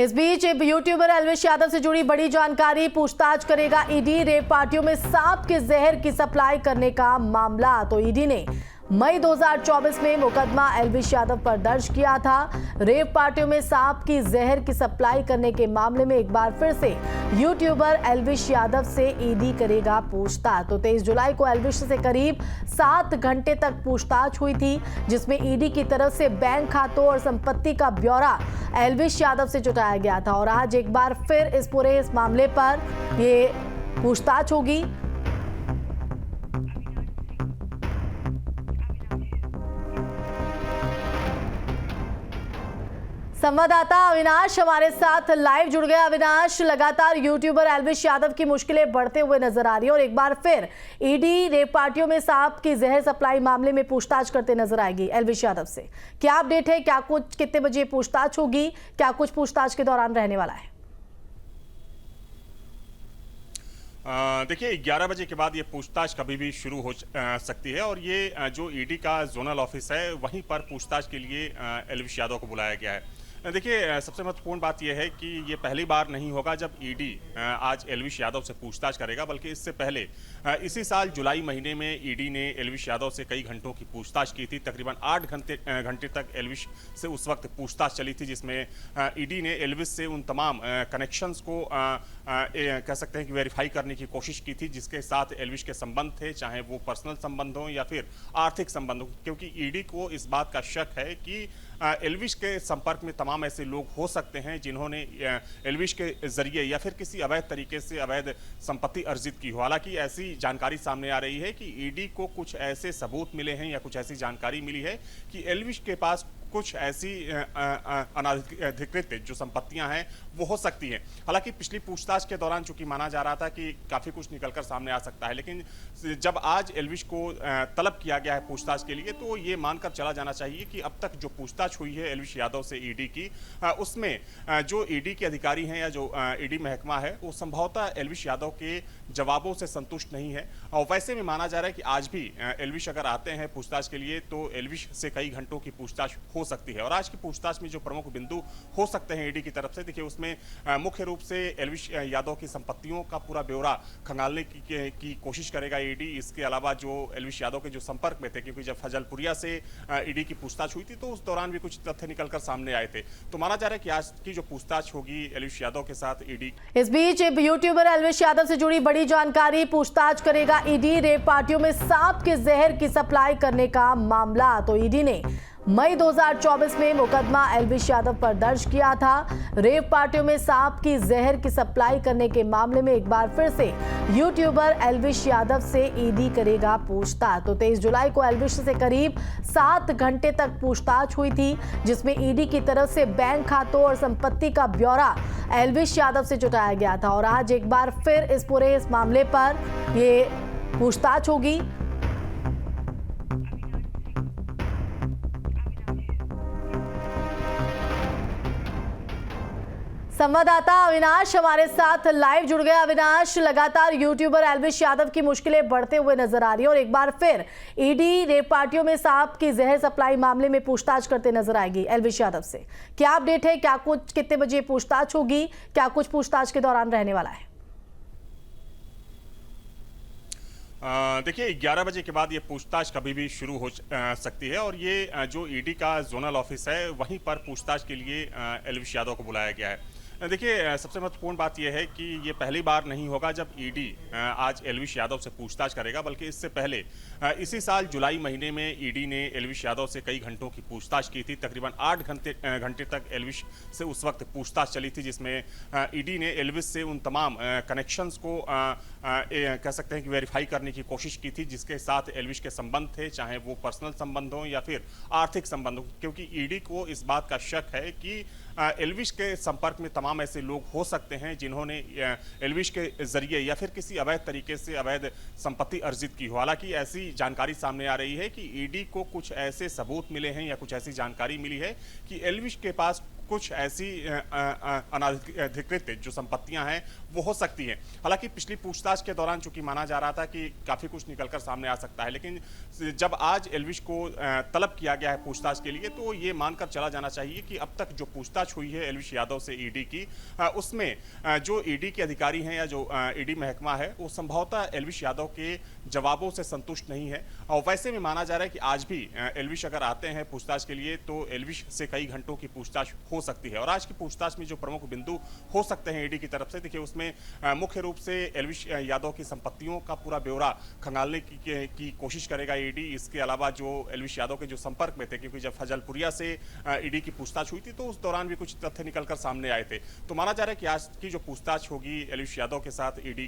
इस बीच यूट्यूबर एल्विश यादव से जुड़ी बड़ी जानकारी, पूछताछ करेगा ईडी। रेव पार्टियों में सांप के जहर की सप्लाई करने का मामला। तो ईडी ने मई 2024 में मुकदमा एल्विश यादव पर दर्ज किया था। रेव पार्टियों में सांप की जहर की सप्लाई करने के मामले में एक बार फिर से यूट्यूबर एल्विश यादव से ईडी करेगा पूछताछ। तो 23 जुलाई को एल्विश से करीब 7 घंटे तक पूछताछ हुई थी, जिसमें ईडी की तरफ से बैंक खातों और संपत्ति का ब्यौरा एल्विश यादव से जुटाया गया था। और आज एक बार फिर इस मामले पर ये पूछताछ होगी। संवाददाता अविनाश हमारे साथ लाइव जुड़ गया। अविनाश, लगातार यूट्यूबर एल्विश यादव की मुश्किलें बढ़ते हुए नजर आ रही है और एक बार फिर ईडी रेव पार्टियों में सांप की जहर सप्लाई मामले में पूछताछ करते नजर आएगी एल्विश यादव से। क्या अपडेट है? क्या कुछ कितने बजे पूछताछ होगी? क्या कुछ पूछताछ के दौरान रहने वाला है? देखिए 11 बजे के बाद ये पूछताछ कभी भी शुरू हो सकती है और ये जो ईडी का जोनल ऑफिस है वहीं पर पूछताछ के लिए एल्विश यादव को बुलाया गया है। देखिए सबसे महत्वपूर्ण बात यह है कि ये पहली बार नहीं होगा जब ईडी आज एल्विश यादव से पूछताछ करेगा, बल्कि इससे पहले इसी साल जुलाई महीने में ईडी ने एल्विश यादव से कई घंटों की पूछताछ की थी। तकरीबन 8 घंटे तक एल्विश से उस वक्त पूछताछ चली थी, जिसमें ईडी ने एल्विश से उन तमाम कनेक्शंस को कह सकते हैं कि वेरीफाई करने की कोशिश की थी जिसके साथ एल्विश के संबंध थे, चाहे वो पर्सनल संबंध हो या फिर आर्थिक संबंध हो, क्योंकि ईडी को इस बात का शक है कि एल्विश के संपर्क में तमाम ऐसे लोग हो सकते हैं जिन्होंने एल्विश के जरिए या फिर किसी अवैध तरीके से अवैध संपत्ति अर्जित की हो। हालांकि ऐसी जानकारी सामने आ रही है कि ईडी को कुछ ऐसे सबूत मिले हैं या कुछ ऐसी जानकारी मिली है कि एल्विश के पास कुछ ऐसी अनधिकृत जो संपत्तियां हैं वो हो सकती हैं। हालांकि पिछली पूछताछ के दौरान चूंकि माना जा रहा था कि काफी कुछ निकलकर सामने आ सकता है, लेकिन जब आज एल्विश को तलब किया गया है पूछताछ के लिए, तो ये मानकर चला जाना चाहिए कि अब तक जो पूछताछ हुई है एल्विश यादव से ईडी की, उसमें जो ईडी के अधिकारी हैं या जो ईडी महकमा है वो संभवतः एल्विश यादव के जवाबों से संतुष्ट नहीं है। और वैसे में माना जा रहा है कि आज भी एल्विश अगर आते हैं पूछताछ के लिए तो एल्विश से कई घंटों की पूछताछ हो सकती है। और आज की पूछताछ में जो प्रमुख बिंदु हो सकते हैं ईडी की तरफ से, देखिए उसमें मुख्य रूप से एल्विश यादव की संपत्तियों का पूरा ब्यौरा खंगालने की कोशिश करेगा ईडी। इसके अलावा जो एल्विश यादव के जो संपर्क में थे, क्योंकि जब फजलपुरिया से ईडी की पूछताछ हुई थी तो उस दौरान भी कुछ तथ्य निकलकर सामने आए थे। तो माना जा रहा है कि आज की जो पूछताछ होगी एल्विश यादव के साथ ईडी। इस बीच यूट्यूबर एल्विश यादव से जुड़ी बड़ी जानकारी, पूछताछ करेगा ईडी। रेव पार्टियों में सांप के जहर की सप्लाई करने का मामला। तो ईडी ने मई 2024 में मुकदमा एल्विश यादव पर दर्ज किया था। रेव पार्टियों में सांप की जहर की सप्लाई करने के मामले में एक बार फिर से यूट्यूबर एल्विश यादव से ईडी करेगा पूछताछ। तो 23 जुलाई को एल्विश से करीब 7 घंटे तक पूछताछ हुई थी, जिसमें ईडी की तरफ से बैंक खातों और संपत्ति का ब्यौरा एल्विश यादव से जुटाया गया था। और आज एक बार फिर इस मामले पर ये पूछताछ होगी। संवाददाता अविनाश हमारे साथ लाइव जुड़ गया। अविनाश, लगातार यूट्यूबर एल्विश यादव की मुश्किलें बढ़ते हुए नजर आ रही है और एक बार फिर ईडी रेव पार्टियों में सांप की जहर सप्लाई मामले में पूछताछ करते नजर आएगी एल्विश यादव से। क्या अपडेट है? क्या कुछ कितने बजे पूछताछ होगी? क्या कुछ पूछताछ के दौरान रहने वाला है? देखिए 11 बजे के बाद ये पूछताछ कभी भी शुरू हो सकती है और ये जो ईडी का जोनल ऑफिस है वहीं पर पूछताछ के लिए एल्विश यादव को बुलाया गया है। देखिए सबसे महत्वपूर्ण बात यह है कि ये पहली बार नहीं होगा जब ईडी आज एल्विश यादव से पूछताछ करेगा, बल्कि इससे पहले इसी साल जुलाई महीने में ईडी ने एल्विश यादव से कई घंटों की पूछताछ की थी। तकरीबन 8 घंटे तक एल्विश से उस वक्त पूछताछ चली थी, जिसमें ईडी ने एल्विश से उन तमाम कनेक्शंस को कह सकते हैं कि वेरीफाई करने की कोशिश की थी जिसके साथ एल्विश के संबंध थे, चाहे वो पर्सनल संबंध हो या फिर आर्थिक संबंध हो, क्योंकि ईडी को इस बात का शक है कि एल्विश के संपर्क में तमाम ऐसे लोग हो सकते हैं जिन्होंने एल्विश के जरिए या फिर किसी अवैध तरीके से अवैध संपत्ति अर्जित की हो। हालांकि ऐसी जानकारी सामने आ रही है कि ईडी को कुछ ऐसे सबूत मिले हैं या कुछ ऐसी जानकारी मिली है कि एल्विश के पास कुछ ऐसी अनाधिकृत जो संपत्तियां हैं वो हो सकती हैं। हालांकि पिछली पूछताछ के दौरान चूंकि माना जा रहा था कि काफी कुछ निकलकर सामने आ सकता है, लेकिन जब आज एल्विश को तलब किया गया है पूछताछ के लिए, तो ये मानकर चला जाना चाहिए कि अब तक जो पूछताछ हुई है एल्विश यादव से ईडी की, उसमें जो ईडी के अधिकारी हैं या जो ईडी महकमा है वो संभवतः एल्विश यादव के जवाबों से संतुष्ट नहीं है। और वैसे में माना जा रहा है कि आज भी एल्विश अगर आते हैं पूछताछ के लिए तो एल्विश से कई घंटों की पूछताछ हो सकती है। और आज की पूछताछ में जो प्रमुख बिंदु हो सकते हैं ईडी की तरफ से, देखिए उसमें मुख्य रूप से एल्विश यादव की संपत्तियों का पूरा ब्यौरा खंगालने की कोशिश करेगा ईडी। इसके अलावा जो एल्विश यादव के जो संपर्क में थे, क्योंकि जब फजलपुरिया से ईडी की पूछताछ हुई थी तो उस दौरान भी कुछ तथ्य निकलकर सामने आए थे, तो माना जा रहा है कि आज की जो पूछताछ होगी एल्विश यादव के साथ ईडी